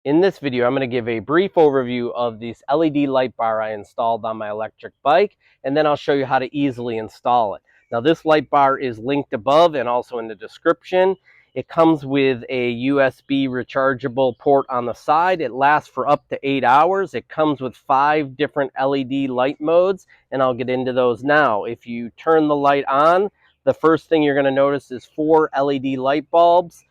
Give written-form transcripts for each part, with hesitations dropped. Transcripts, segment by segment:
In this video, I'm going to give a brief overview of this LED light bar I installed on my electric bike, and then I'll show you how to easily install it. Now, this light bar is linked above and also in the description. It comes with a USB rechargeable port on the side. It lasts for up to 8 hours. It comes with 5 different LED light modes, and I'll get into those now. If you turn the light on, the first thing you're going to notice is 4 LED light bulbs.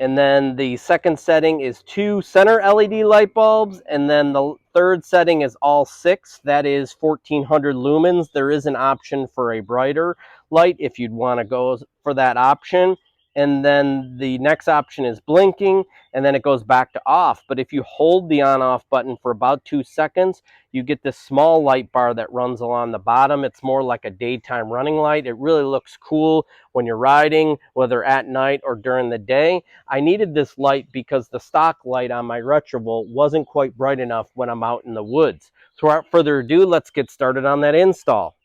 And then the second setting is 2 center LED light bulbs. And then the third setting is all 6. That is 1400 lumens. There is an option for a brighter light if you'd want to go for that option. And then the next option is blinking, and then it goes back to off. But if you hold the on-off button for about 2 seconds, you get this small light bar that runs along the bottom. It's more like a daytime running light. It really looks cool when you're riding, whether at night or during the day. I needed this light because the stock light on my Retrovolt wasn't quite bright enough when I'm out in the woods. So without further ado, let's get started on that install.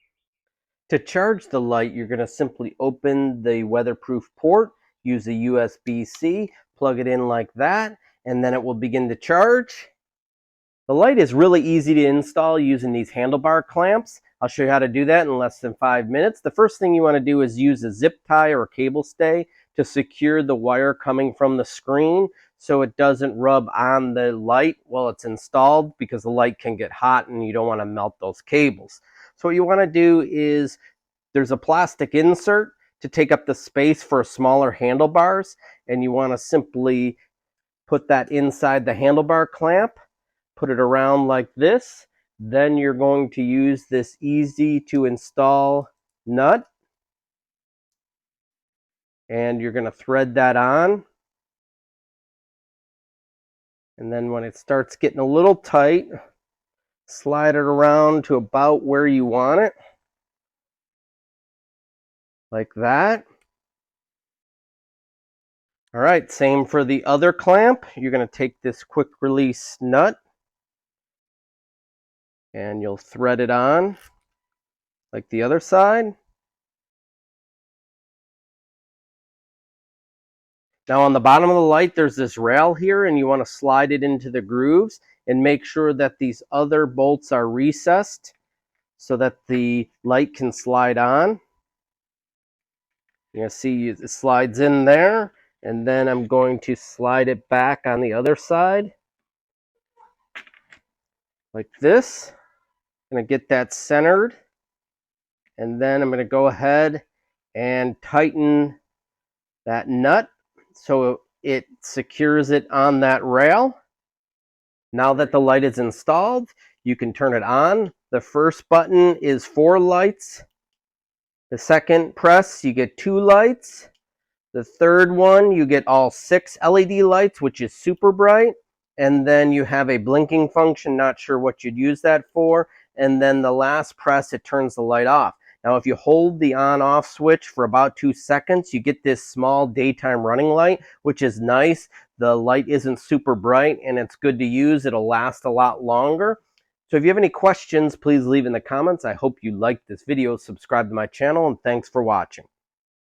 To charge the light, you're going to simply open the weatherproof port, use a USB-C, plug it in like that, and then it will begin to charge. The light is really easy to install using these handlebar clamps. I'll show you how to do that in less than 5 minutes. The first thing you want to do is use a zip tie or a cable stay to secure the wire coming from the screen so it doesn't rub on the light while it's installed, because the light can get hot and you don't want to melt those cables. So what you want to do is, there's a plastic insert to take up the space for smaller handlebars, and you want to simply put that inside the handlebar clamp, put it around like this. Then you're going to use this easy to install nut, and you're going to thread that on. And then when it starts getting a little tight, slide it around to about where you want it, like that. All right, same for the other clamp. You're going to take this quick release nut and you'll thread it on like the other side. Now on the bottom of the light, there's this rail here, and you want to slide it into the grooves and make sure that these other bolts are recessed so that the light can slide on. You're going to see it slides in there, and then I'm going to slide it back on the other side like this. I'm going to get that centered, and then I'm going to go ahead and tighten that nut so it secures it on that rail. Now that the light is installed, you can turn it on. The first button is 4 lights. The second press, you get 2 lights. The third one, you get all 6 LED lights, which is super bright. And then you have a blinking function, not sure what you'd use that for. And then the last press, it turns the light off. Now, if you hold the on-off switch for about 2 seconds, you get this small daytime running light, which is nice. The light isn't super bright, and it's good to use. It'll last a lot longer. So if you have any questions, please leave in the comments. I hope you liked this video. Subscribe to my channel, and thanks for watching.